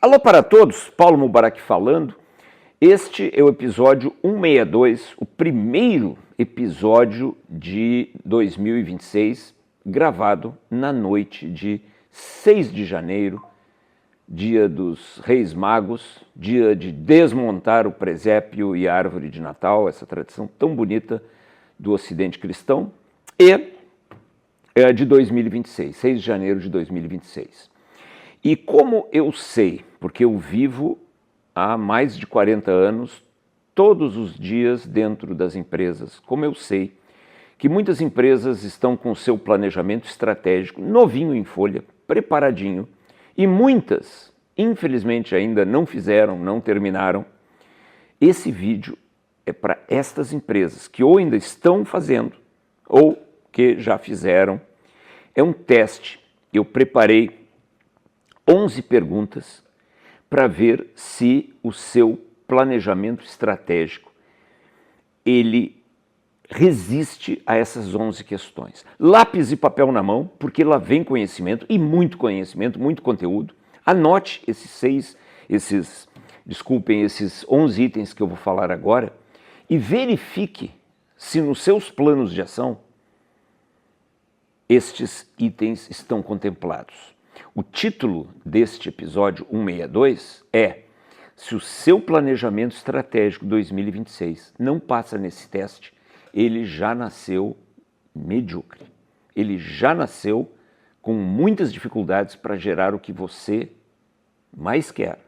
Alô para todos, Paulo Mubarak falando. Este é o episódio 162, o primeiro episódio de 2026, gravado na noite de 6 de janeiro, dia dos Reis Magos, dia de desmontar o presépio e a árvore de Natal, essa tradição tão bonita do Ocidente cristão, e de 2026, 6 de janeiro de 2026. E como eu sei, porque eu vivo há mais de 40 anos, todos os dias dentro das empresas, como eu sei que muitas empresas estão com o seu planejamento estratégico novinho em folha, preparadinho, e muitas, infelizmente, ainda não fizeram, não terminaram, esse vídeo é para estas empresas que ou ainda estão fazendo ou que já fizeram. É um teste. Eu preparei 11 perguntas para ver se o seu planejamento estratégico ele resiste a essas 11 questões. Lápis e papel na mão, porque lá vem conhecimento, muito conteúdo. Anote esses 11 itens que eu vou falar agora e verifique se nos seus planos de ação estes itens estão contemplados. O título deste episódio 162 é: se o seu planejamento estratégico 2026 não passa nesse teste, ele já nasceu medíocre. Ele já nasceu com muitas dificuldades para gerar o que você mais quer,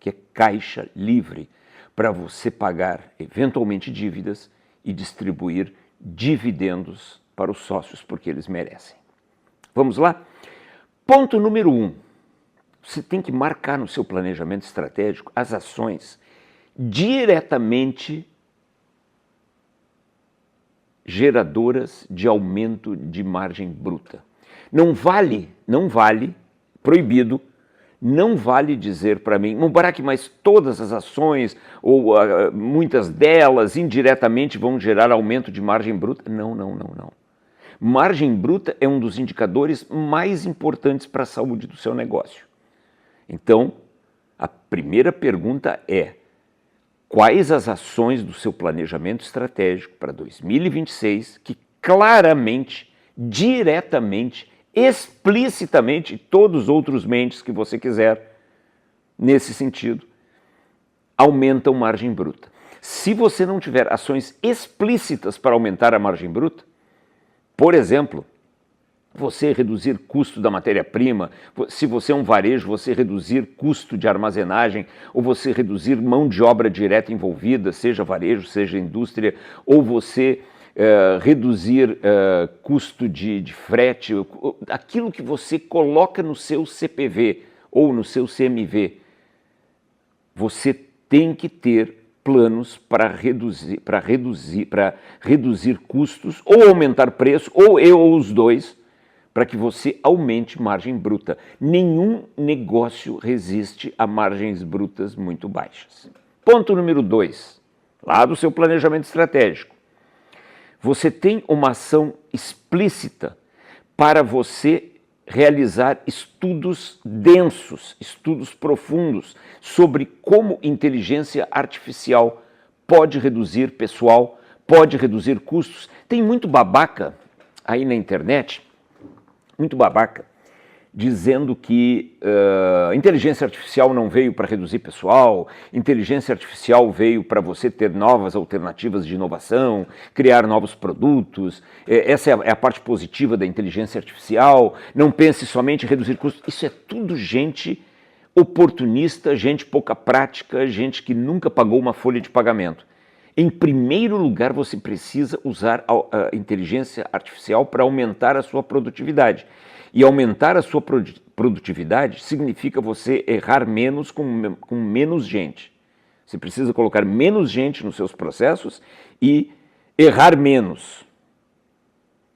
que é caixa livre, para você pagar eventualmente dívidas e distribuir dividendos para os sócios, porque eles merecem. Vamos lá? Ponto número 1. Você tem que marcar no seu planejamento estratégico as ações diretamente geradoras de aumento de margem bruta. Não vale, proibido, não vale dizer para mim, Mubarak, mas todas as ações, ou muitas delas, indiretamente vão gerar aumento de margem bruta. Não. Margem bruta é um dos indicadores mais importantes para a saúde do seu negócio. Então, a primeira pergunta é: quais as ações do seu planejamento estratégico para 2026 que claramente, diretamente, explicitamente, todos os outros mentes que você quiser, nesse sentido, aumentam margem bruta? Se você não tiver ações explícitas para aumentar a margem bruta, por exemplo, você reduzir custo da matéria-prima, se você é um varejo, você reduzir custo de armazenagem, ou você reduzir mão de obra direta envolvida, seja varejo, seja indústria, ou você reduzir custo de frete, aquilo que você coloca no seu CPV ou no seu CMV, você tem que ter planos para reduzir custos, ou aumentar preço, ou os dois, para que você aumente margem bruta. Nenhum negócio resiste a margens brutas muito baixas. Ponto número 2, lá do seu planejamento estratégico. Você tem uma ação explícita para você realizar estudos densos, estudos profundos sobre como inteligência artificial pode reduzir pessoal, pode reduzir custos. Tem muito babaca aí na internet, muito babaca, dizendo que inteligência artificial não veio para reduzir pessoal, inteligência artificial veio para você ter novas alternativas de inovação, criar novos produtos, essa é a parte positiva da inteligência artificial, não pense somente em reduzir custos. Isso é tudo gente oportunista, gente pouca prática, gente que nunca pagou uma folha de pagamento. Em primeiro lugar, você precisa usar a inteligência artificial para aumentar a sua produtividade. E aumentar a sua produtividade significa você errar menos com menos gente. Você precisa colocar menos gente nos seus processos e errar menos,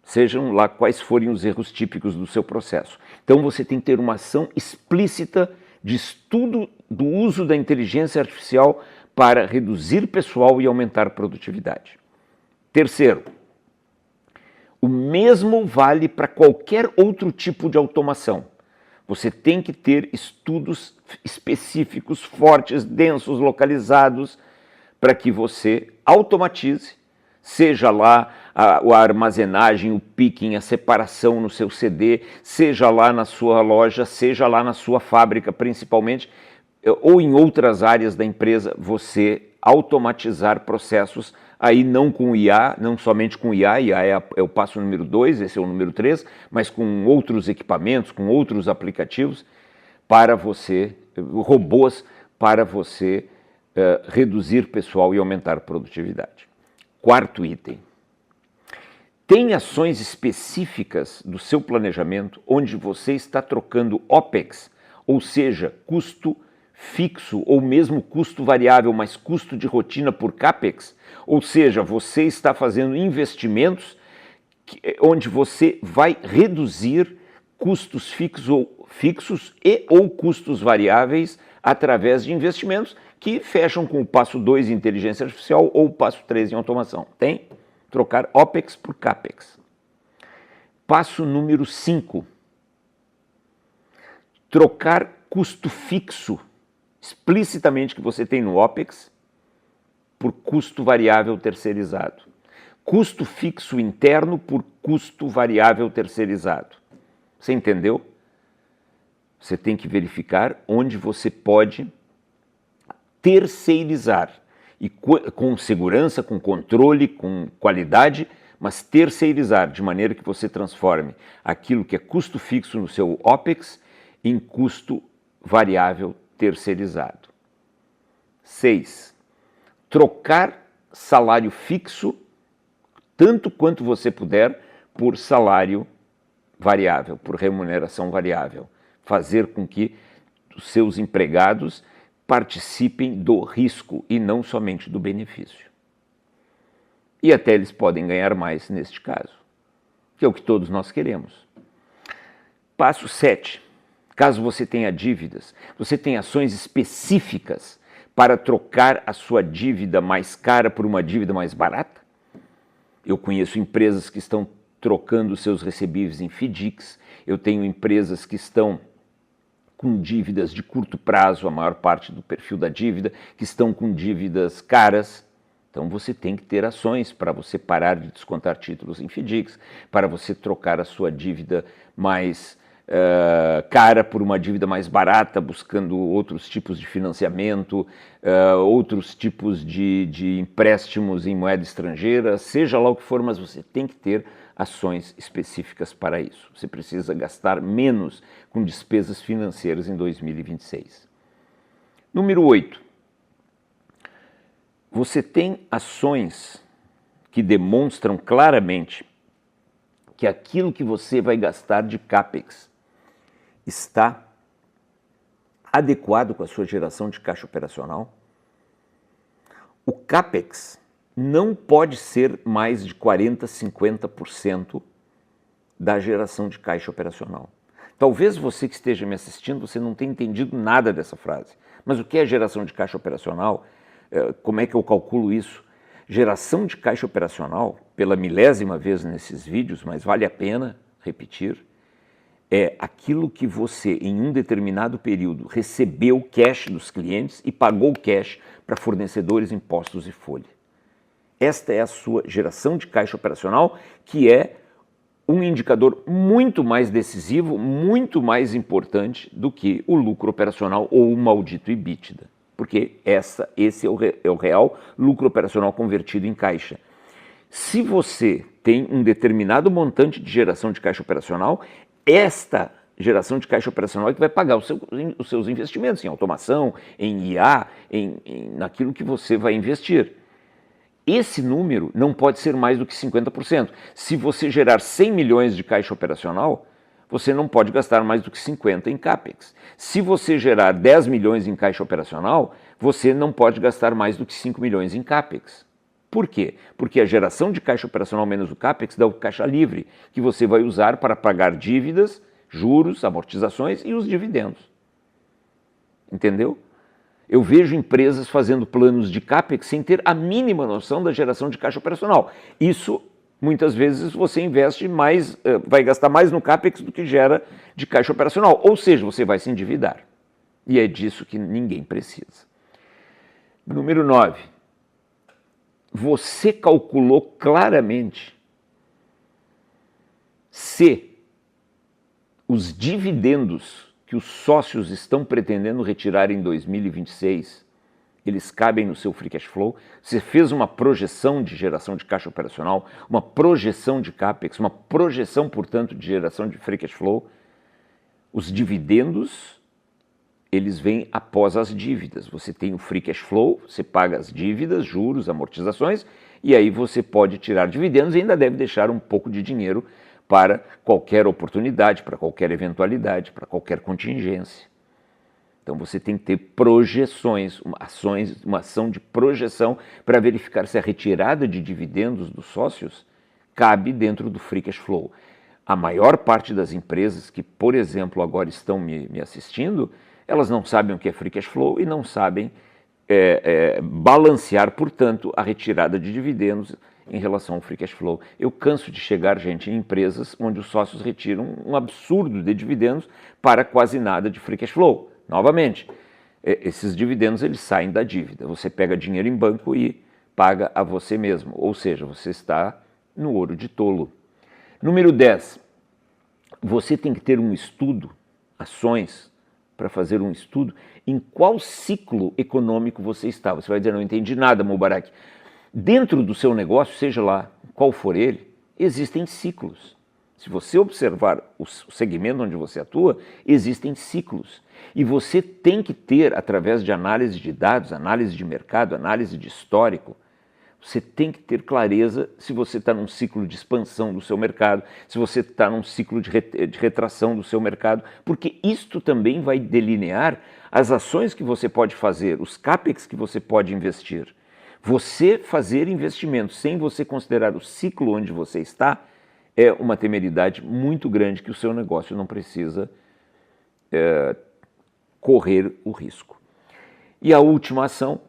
sejam lá quais forem os erros típicos do seu processo. Então você tem que ter uma ação explícita de estudo do uso da inteligência artificial para reduzir pessoal e aumentar a produtividade. Terceiro, o mesmo vale para qualquer outro tipo de automação. Você tem que ter estudos específicos, fortes, densos, localizados, para que você automatize, seja lá a armazenagem, o picking, a separação no seu CD, seja lá na sua loja, seja lá na sua fábrica, principalmente, ou em outras áreas da empresa, você automatizar processos, aí não com IA, não somente com IA é o passo número 2, esse é o número 3, mas com outros equipamentos, com outros aplicativos, para você, robôs, para você reduzir pessoal e aumentar a produtividade. Quarto item. Tem ações específicas do seu planejamento onde você está trocando OPEX, ou seja, custo fixo ou mesmo custo variável, mas custo de rotina por CAPEX, ou seja, você está fazendo investimentos onde você vai reduzir custos fixos ou custos variáveis através de investimentos que fecham com o passo 2 em inteligência artificial ou o passo 3 em automação. Tem? Trocar OPEX por CAPEX. Passo número 5. Trocar custo fixo explicitamente que você tem no OPEX por custo variável terceirizado. Custo fixo interno por custo variável terceirizado. Você entendeu? Você tem que verificar onde você pode terceirizar e com segurança, com controle, com qualidade, mas terceirizar de maneira que você transforme aquilo que é custo fixo no seu OPEX em custo variável terceirizado. 6. Trocar salário fixo, tanto quanto você puder, por salário variável, por remuneração variável. Fazer com que os seus empregados participem do risco e não somente do benefício. E até eles podem ganhar mais neste caso, que é o que todos nós queremos. Passo 7. Caso você tenha dívidas, você tem ações específicas para trocar a sua dívida mais cara por uma dívida mais barata? Eu conheço empresas que estão trocando seus recebíveis em FDICs, eu tenho empresas que estão com dívidas de curto prazo, a maior parte do perfil da dívida, que estão com dívidas caras. Então você tem que ter ações para você parar de descontar títulos em FDICs, para você trocar a sua dívida mais cara por uma dívida mais barata, buscando outros tipos de financiamento, outros tipos de empréstimos em moeda estrangeira, seja lá o que for, mas você tem que ter ações específicas para isso. Você precisa gastar menos com despesas financeiras em 2026. Número 8. Você tem ações que demonstram claramente que aquilo que você vai gastar de CAPEX está adequado com a sua geração de caixa operacional? O CAPEX não pode ser mais de 40%, 50% da geração de caixa operacional. Talvez você que esteja me assistindo, você não tenha entendido nada dessa frase. Mas o que é geração de caixa operacional? Como é que eu calculo isso? Geração de caixa operacional, pela milésima vez nesses vídeos, mas vale a pena repetir, é aquilo que você, em um determinado período, recebeu cash dos clientes e pagou cash para fornecedores, impostos e folha. Esta é a sua geração de caixa operacional, que é um indicador muito mais decisivo, muito mais importante do que o lucro operacional ou o maldito EBITDA. Porque esse é o real lucro operacional convertido em caixa. Se você tem um determinado montante de geração de caixa operacional, esta geração de caixa operacional é que vai pagar os seus investimentos em automação, em IA, naquilo que você vai investir. Esse número não pode ser mais do que 50%. Se você gerar 100 milhões de caixa operacional, você não pode gastar mais do que 50 em CAPEX. Se você gerar 10 milhões em caixa operacional, você não pode gastar mais do que 5 milhões em CAPEX. Por quê? Porque a geração de caixa operacional menos o CAPEX dá o caixa livre, que você vai usar para pagar dívidas, juros, amortizações e os dividendos. Entendeu? Eu vejo empresas fazendo planos de CAPEX sem ter a mínima noção da geração de caixa operacional. Isso muitas vezes você investe mais, vai gastar mais no CAPEX do que gera de caixa operacional, ou seja, você vai se endividar. E é disso que ninguém precisa. Número 9. Você calculou claramente se os dividendos que os sócios estão pretendendo retirar em 2026, eles cabem no seu free cash flow? Você fez uma projeção de geração de caixa operacional, uma projeção de CAPEX, uma projeção, portanto, de geração de free cash flow? Os dividendos, eles vêm após as dívidas. Você tem o free cash flow, você paga as dívidas, juros, amortizações, e aí você pode tirar dividendos e ainda deve deixar um pouco de dinheiro para qualquer oportunidade, para qualquer eventualidade, para qualquer contingência. Então você tem que ter projeções, uma ação de projeção para verificar se a retirada de dividendos dos sócios cabe dentro do free cash flow. A maior parte das empresas que, por exemplo, agora estão me assistindo, elas não sabem o que é free cash flow e não sabem balancear, portanto, a retirada de dividendos em relação ao free cash flow. Eu canso de chegar, gente, em empresas onde os sócios retiram um absurdo de dividendos para quase nada de free cash flow. Novamente, esses dividendos eles saem da dívida. Você pega dinheiro em banco e paga a você mesmo, ou seja, você está no ouro de tolo. Número 10, você tem que ter um estudo, ações, para fazer um estudo em qual ciclo econômico você está. Você vai dizer, não entendi nada, Mubarak. Dentro do seu negócio, seja lá qual for ele, existem ciclos. Se você observar o segmento onde você atua, existem ciclos. E você tem que ter, através de análise de dados, análise de mercado, análise de histórico, você tem que ter clareza se você está num ciclo de expansão do seu mercado, se você está num ciclo de retração do seu mercado, porque isto também vai delinear as ações que você pode fazer, os CAPEX que você pode investir. Você fazer investimentos sem você considerar o ciclo onde você está é uma temeridade muito grande que o seu negócio não precisa correr o risco. E a última ação,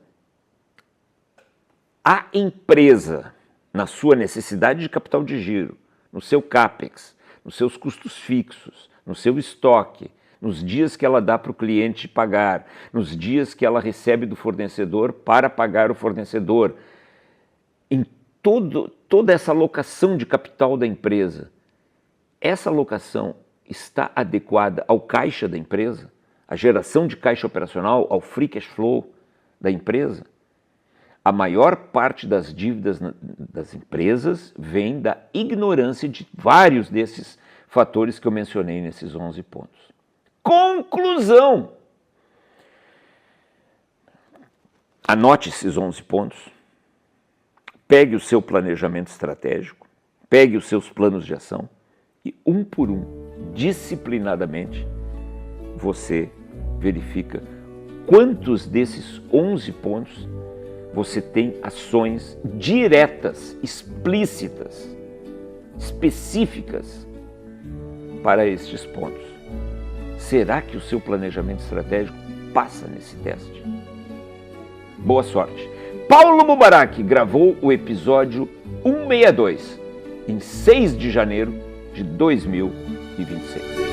a empresa, na sua necessidade de capital de giro, no seu CAPEX, nos seus custos fixos, no seu estoque, nos dias que ela dá para o cliente pagar, nos dias que ela recebe do fornecedor para pagar o fornecedor, em toda essa alocação de capital da empresa, essa alocação está adequada ao caixa da empresa, à geração de caixa operacional, ao free cash flow da empresa? A maior parte das dívidas das empresas vem da ignorância de vários desses fatores que eu mencionei nesses 11 pontos. Conclusão! Anote esses 11 pontos, pegue o seu planejamento estratégico, pegue os seus planos de ação e, um por um, disciplinadamente, você verifica quantos desses 11 pontos você tem ações diretas, explícitas, específicas para estes pontos. Será que o seu planejamento estratégico passa nesse teste? Boa sorte! Paulo Mubarak gravou o episódio 162 em 6 de janeiro de 2026.